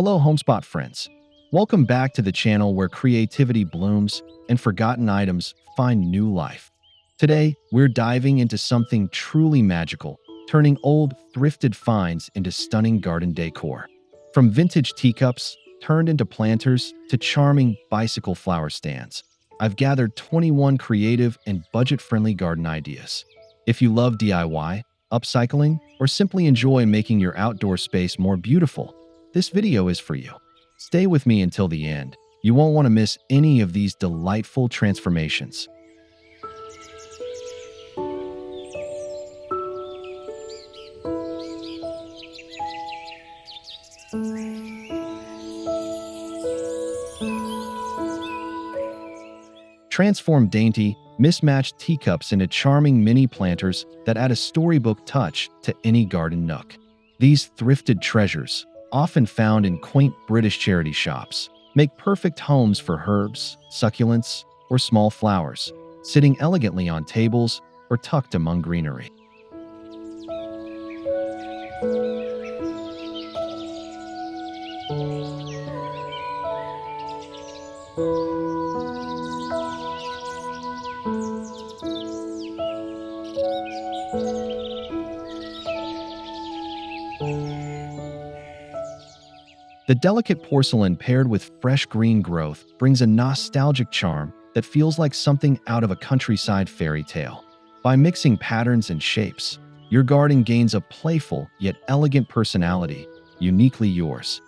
Hello, Homespot friends. Welcome back to the channel where creativity blooms and forgotten items find new life. Today, we're diving into something truly magical, turning old, thrifted finds into stunning garden decor. From vintage teacups turned into planters to charming bicycle flower stands, I've gathered 21 creative and budget-friendly garden ideas. If you love DIY, upcycling, or simply enjoy making your outdoor space more beautiful, this video is for you. Stay with me until the end. You won't want to miss any of these delightful transformations. Transform dainty, mismatched teacups into charming mini planters that add a storybook touch to any garden nook. These thrifted treasures, often found in quaint British charity shops, make perfect homes for herbs, succulents, or small flowers, sitting elegantly on tables or tucked among greenery. The delicate porcelain paired with fresh green growth brings a nostalgic charm that feels like something out of a countryside fairy tale. By mixing patterns and shapes, your garden gains a playful yet elegant personality, uniquely yours.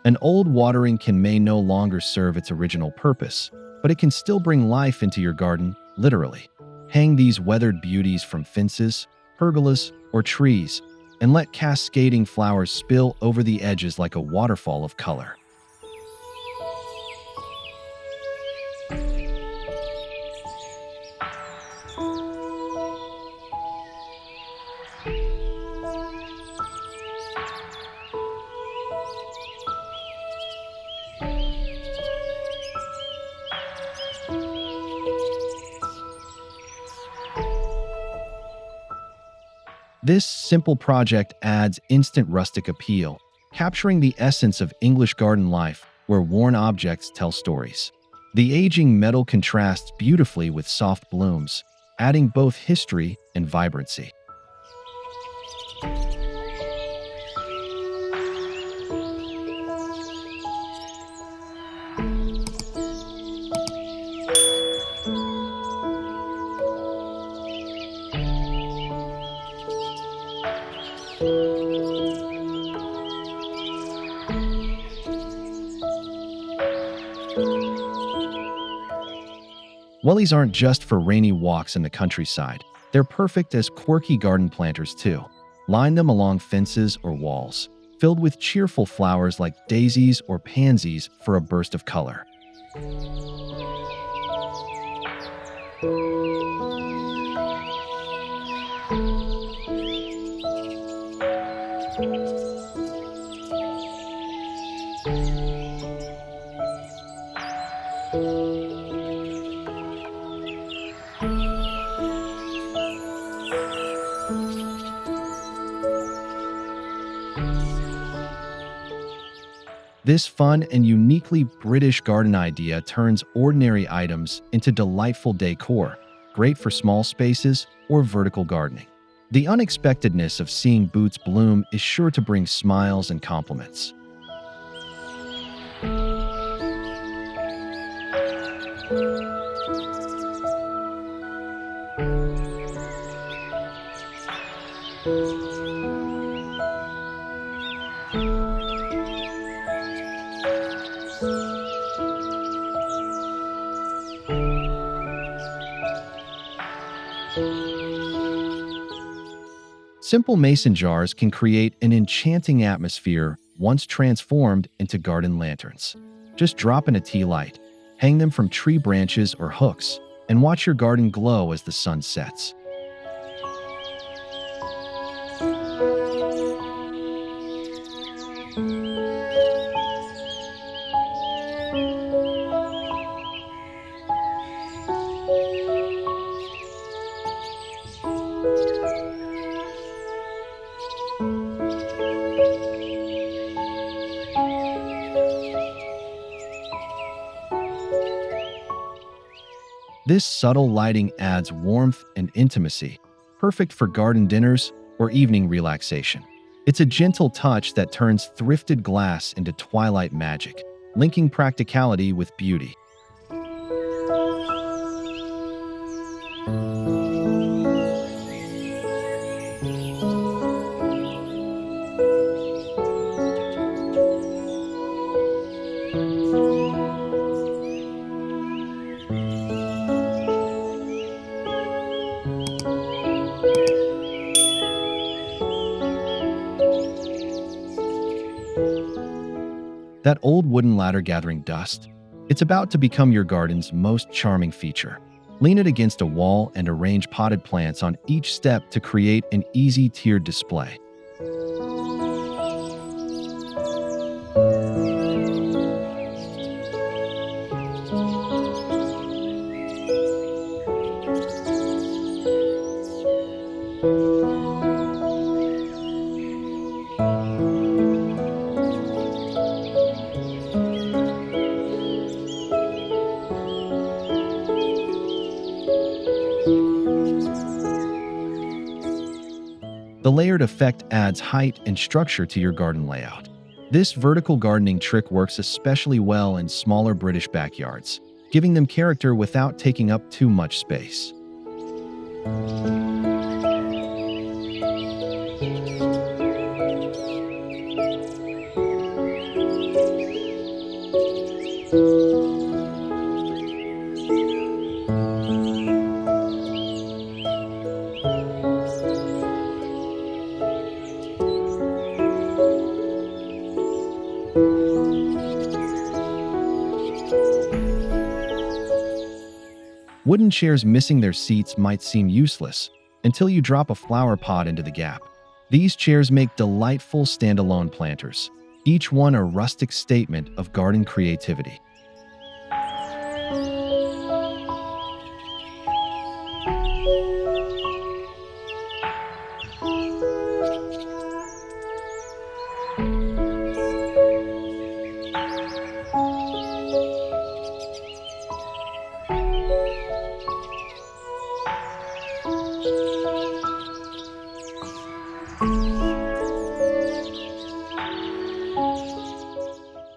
An old watering can may no longer serve its original purpose, but it can still bring life into your garden, literally. Hang these weathered beauties from fences, pergolas, or trees, and let cascading flowers spill over the edges like a waterfall of color. This simple project adds instant rustic appeal, capturing the essence of English garden life where worn objects tell stories. The aging metal contrasts beautifully with soft blooms, adding both history and vibrancy. Wellies aren't just for rainy walks in the countryside. They're perfect as quirky garden planters too. Line them along fences or walls, filled with cheerful flowers like daisies or pansies for a burst of color. This fun and uniquely British garden idea turns ordinary items into delightful decor, great for small spaces or vertical gardening. The unexpectedness of seeing boots bloom is sure to bring smiles and compliments. Simple mason jars can create an enchanting atmosphere once transformed into garden lanterns. Just drop in a tea light, hang them from tree branches or hooks, and watch your garden glow as the sun sets. This subtle lighting adds warmth and intimacy, perfect for garden dinners or evening relaxation. It's a gentle touch that turns thrifted glass into twilight magic, linking practicality with beauty. That old wooden ladder gathering dust? It's about to become your garden's most charming feature. Lean it against a wall and arrange potted plants on each step to create an easy tiered display. The layered effect adds height and structure to your garden layout. This vertical gardening trick works especially well in smaller British backyards, giving them character without taking up too much space. Wooden chairs missing their seats might seem useless until you drop a flower pot into the gap. These chairs make delightful standalone planters, each one a rustic statement of garden creativity.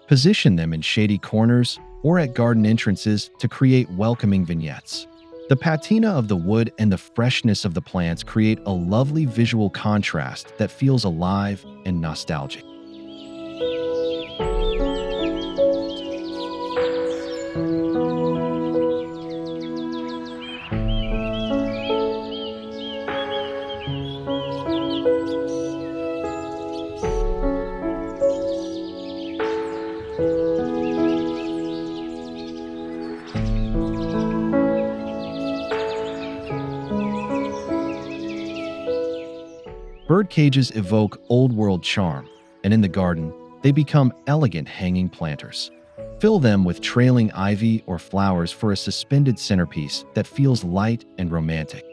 Position them in shady corners or at garden entrances to create welcoming vignettes. The patina of the wood and the freshness of the plants create a lovely visual contrast that feels alive and nostalgic. Birdcages evoke old-world charm, and in the garden, they become elegant hanging planters. Fill them with trailing ivy or flowers for a suspended centerpiece that feels light and romantic.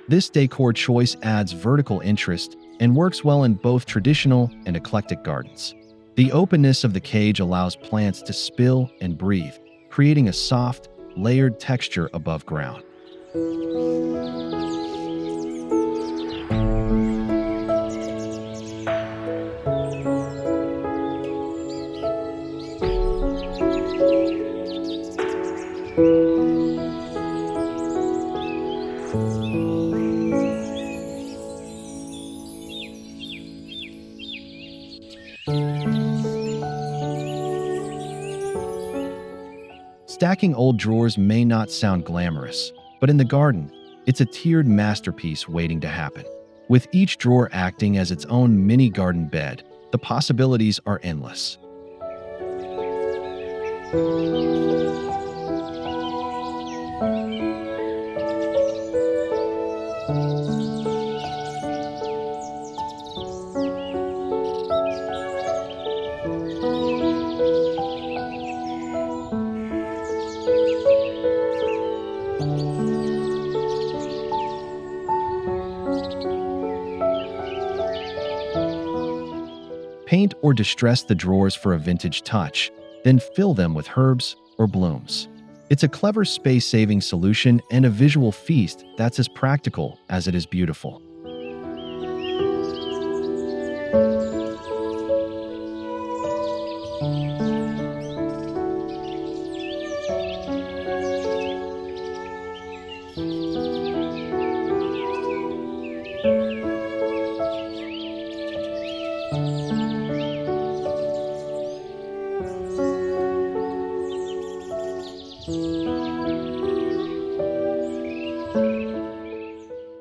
This decor choice adds vertical interest and works well in both traditional and eclectic gardens. The openness of the cage allows plants to spill and breathe, creating a soft, layered texture above ground. Stacking old drawers may not sound glamorous, but in the garden, it's a tiered masterpiece waiting to happen. With each drawer acting as its own mini garden bed, the possibilities are endless. Paint or distress the drawers for a vintage touch, then fill them with herbs or blooms. It's a clever space-saving solution and a visual feast that's as practical as it is beautiful.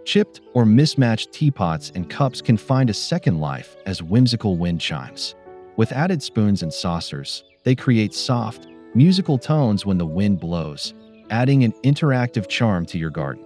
Chipped or mismatched teapots and cups can find a second life as whimsical wind chimes. With added spoons and saucers, they create soft, musical tones when the wind blows, adding an interactive charm to your garden.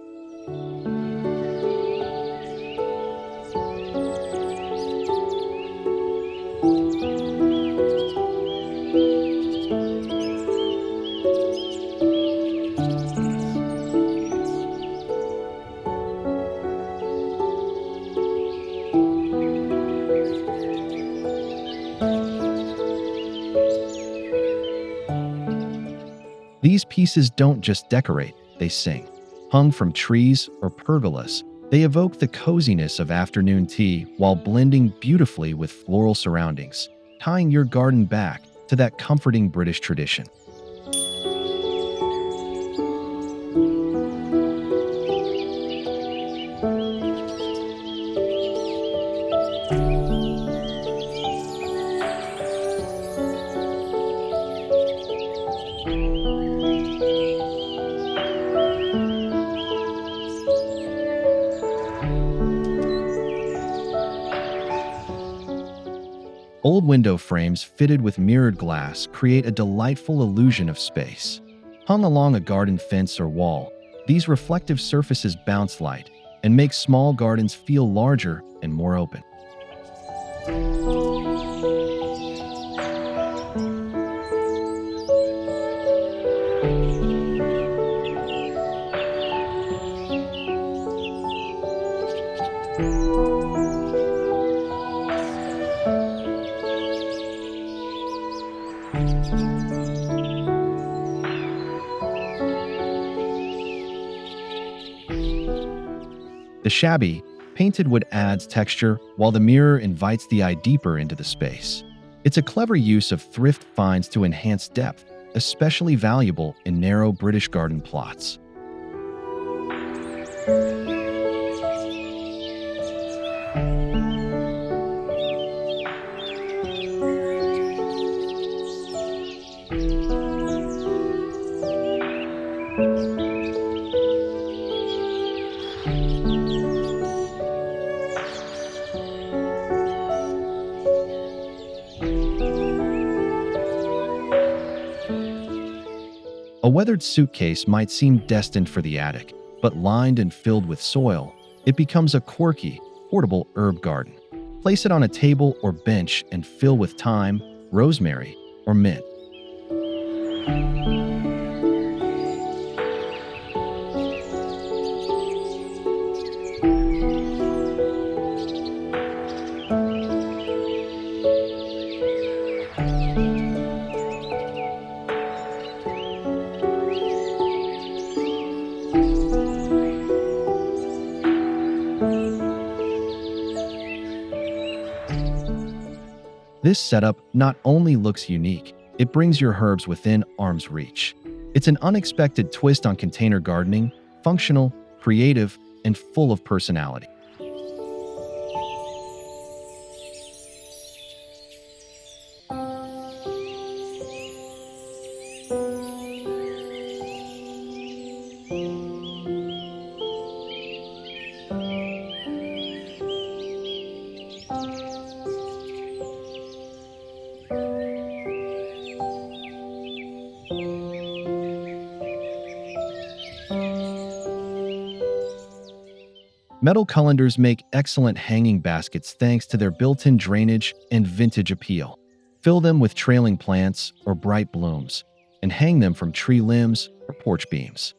These pieces don't just decorate, they sing. Hung from trees or pergolas, they evoke the coziness of afternoon tea while blending beautifully with floral surroundings, tying your garden back to that comforting British tradition. Old window frames fitted with mirrored glass create a delightful illusion of space. Hung along a garden fence or wall, these reflective surfaces bounce light and make small gardens feel larger and more open. The shabby, painted wood adds texture, while the mirror invites the eye deeper into the space. It's a clever use of thrift finds to enhance depth, especially valuable in narrow British garden plots. A weathered suitcase might seem destined for the attic, but lined and filled with soil, it becomes a quirky, portable herb garden. Place it on a table or bench and fill with thyme, rosemary, or mint. This setup not only looks unique, it brings your herbs within arm's reach. It's an unexpected twist on container gardening, functional, creative, and full of personality. Metal colanders make excellent hanging baskets thanks to their built-in drainage and vintage appeal. Fill them with trailing plants or bright blooms, and hang them from tree limbs or porch beams.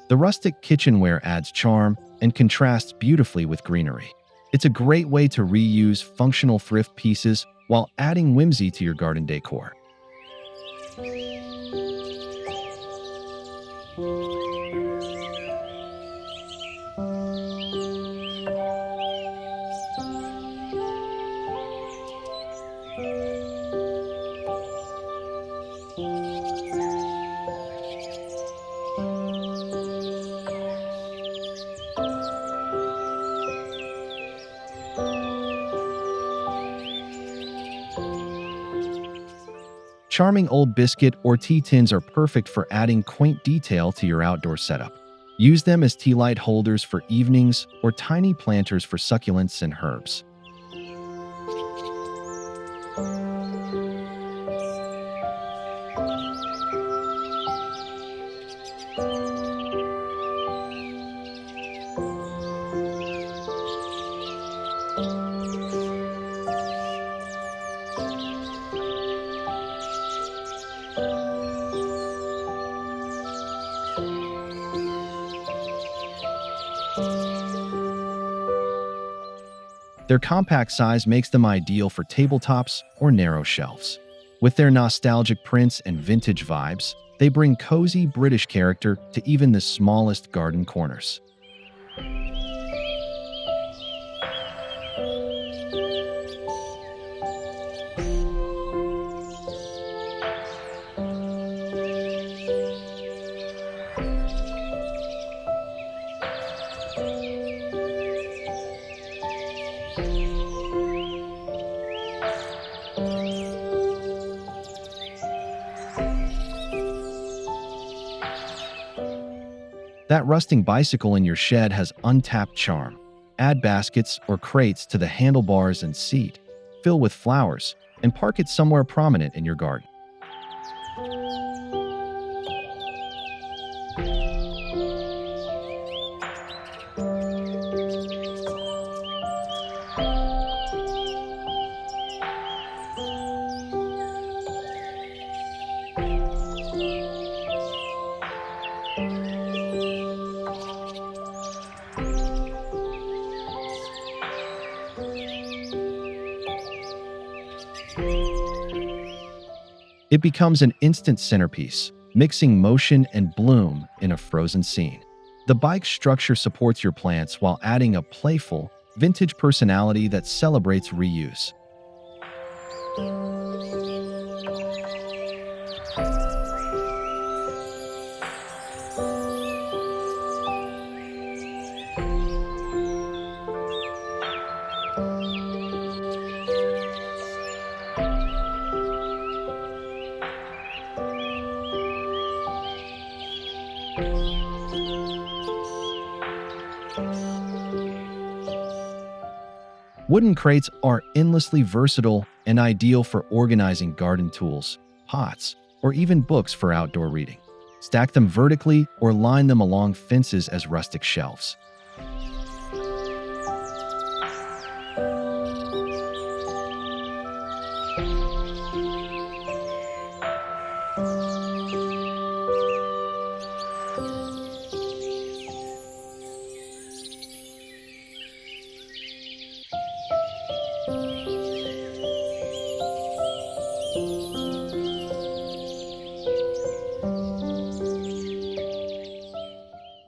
The rustic kitchenware adds charm and contrasts beautifully with greenery. It's a great way to reuse functional thrift pieces while adding whimsy to your garden decor. Charming old biscuit or tea tins are perfect for adding quaint detail to your outdoor setup. Use them as tea light holders for evenings or tiny planters for succulents and herbs. Their compact size makes them ideal for tabletops or narrow shelves. With their nostalgic prints and vintage vibes, they bring cozy British character to even the smallest garden corners. That rusting bicycle in your shed has untapped charm. Add baskets or crates to the handlebars and seat, fill with flowers, and park it somewhere prominent in your garden. It becomes an instant centerpiece, mixing motion and bloom in a frozen scene. The bike's structure supports your plants while adding a playful, vintage personality that celebrates reuse. Wooden crates are endlessly versatile and ideal for organizing garden tools, pots, or even books for outdoor reading. Stack them vertically or line them along fences as rustic shelves.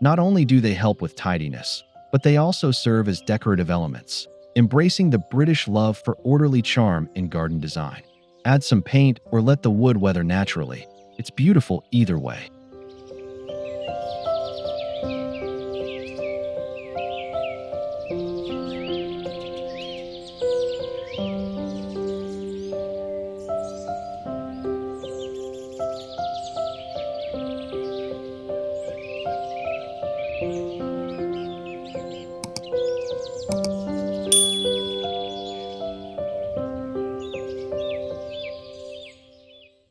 Not only do they help with tidiness, but they also serve as decorative elements, embracing the British love for orderly charm in garden design. Add some paint or let the wood weather naturally. It's beautiful either way.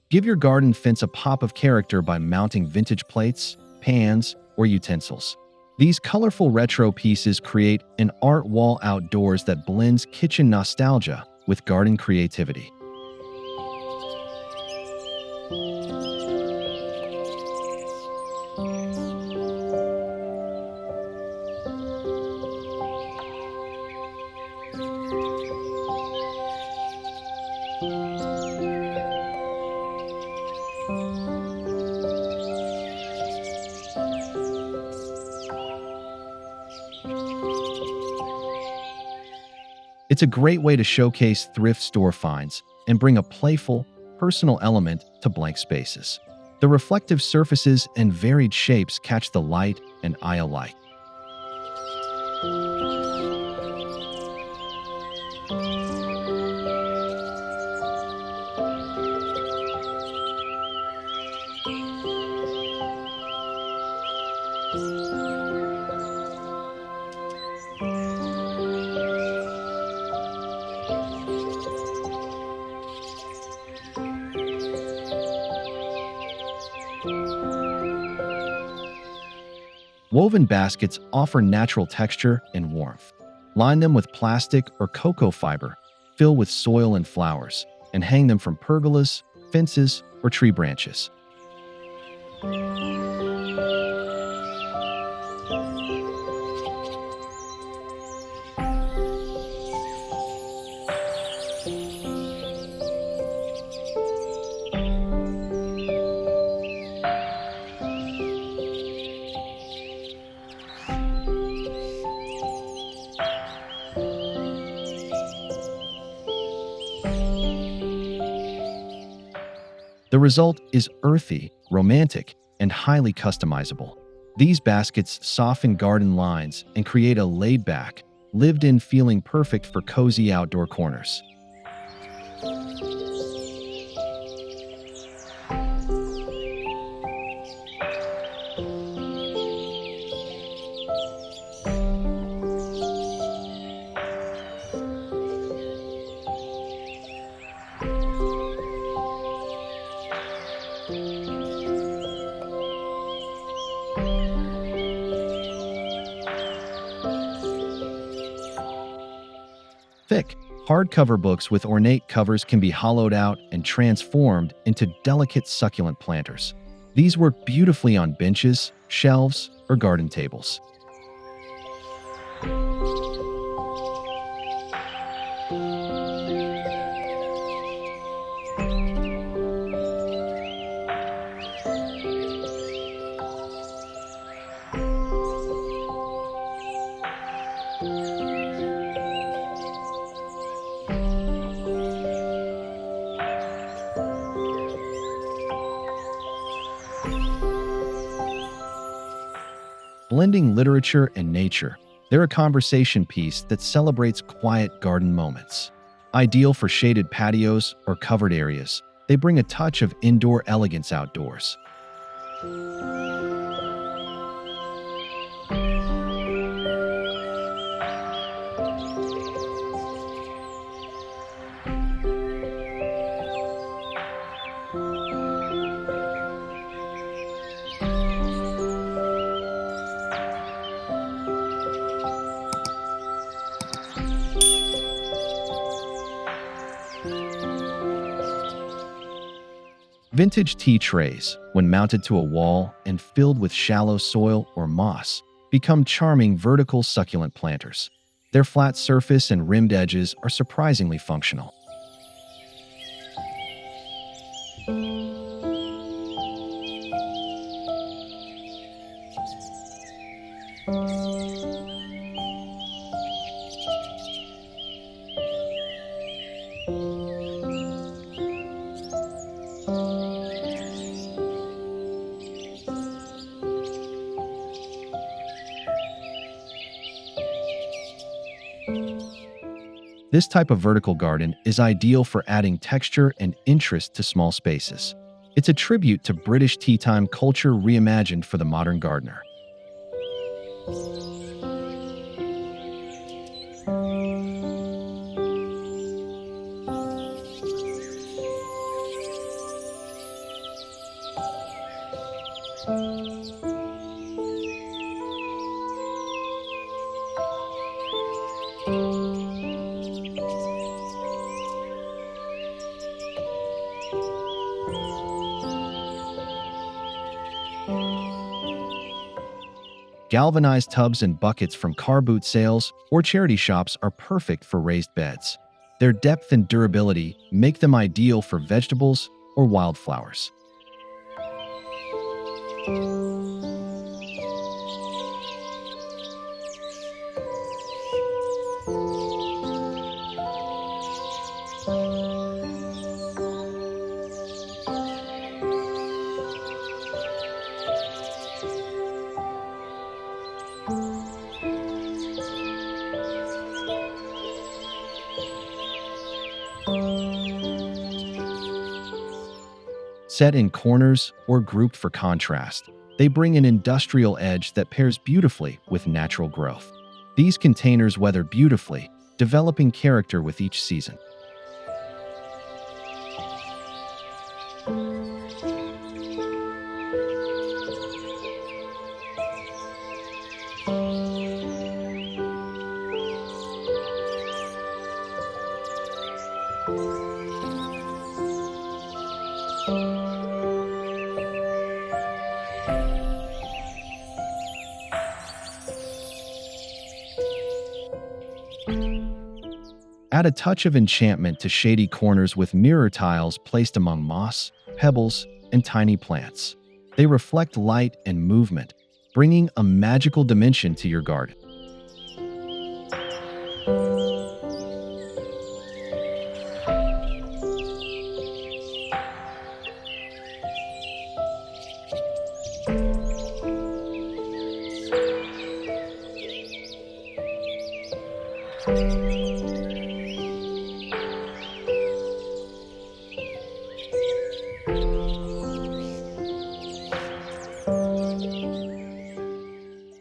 Give your garden fence a pop of character by mounting vintage plates, pans, or utensils. These colorful retro pieces create an art wall outdoors that blends kitchen nostalgia with garden creativity. It's a great way to showcase thrift store finds and bring a playful, personal element to blank spaces. The reflective surfaces and varied shapes catch the light and eye alike. Woven baskets offer natural texture and warmth. Line them with plastic or cocoa fiber, fill with soil and flowers, and hang them from pergolas, fences, or tree branches. The result is earthy, romantic, and highly customizable. These baskets soften garden lines and create a laid-back, lived-in feeling perfect for cozy outdoor corners. Thick, hardcover books with ornate covers can be hollowed out and transformed into delicate succulent planters. These work beautifully on benches, shelves, or garden tables. Blending literature and nature, they're a conversation piece that celebrates quiet garden moments. Ideal for shaded patios or covered areas, they bring a touch of indoor elegance outdoors. Vintage tea trays, when mounted to a wall and filled with shallow soil or moss, become charming vertical succulent planters. Their flat surface and rimmed edges are surprisingly functional. This type of vertical garden is ideal for adding texture and interest to small spaces. It's a tribute to British tea time culture reimagined for the modern gardener. Galvanized tubs and buckets from car boot sales or charity shops are perfect for raised beds. Their depth and durability make them ideal for vegetables or wildflowers. Set in corners or grouped for contrast, they bring an industrial edge that pairs beautifully with natural growth. These containers weather beautifully, developing character with each season. Add a touch of enchantment to shady corners with mirror tiles placed among moss, pebbles, and tiny plants. They reflect light and movement, bringing a magical dimension to your garden.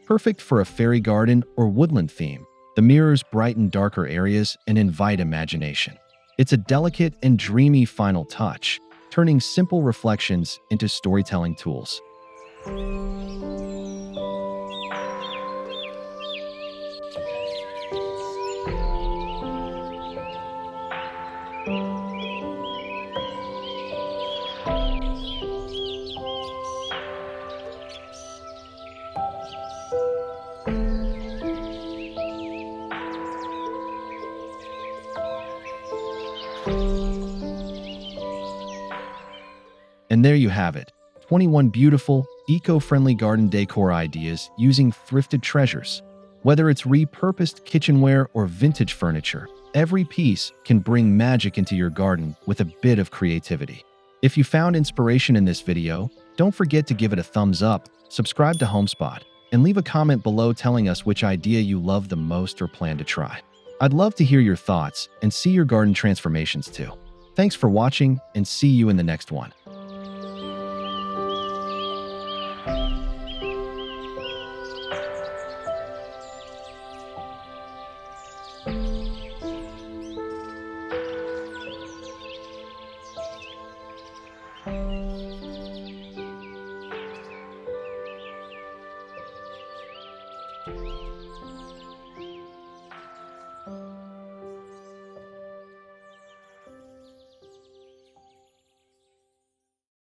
Perfect for a fairy garden or woodland theme, the mirrors brighten darker areas and invite imagination. It's a delicate and dreamy final touch, turning simple reflections into storytelling tools. And there you have it, 21 beautiful, eco-friendly garden decor ideas using thrifted treasures. Whether it's repurposed kitchenware or vintage furniture, every piece can bring magic into your garden with a bit of creativity. If you found inspiration in this video, don't forget to give it a thumbs up, subscribe to Homespot, and leave a comment below telling us which idea you love the most or plan to try. I'd love to hear your thoughts and see your garden transformations too. Thanks for watching, and see you in the next one.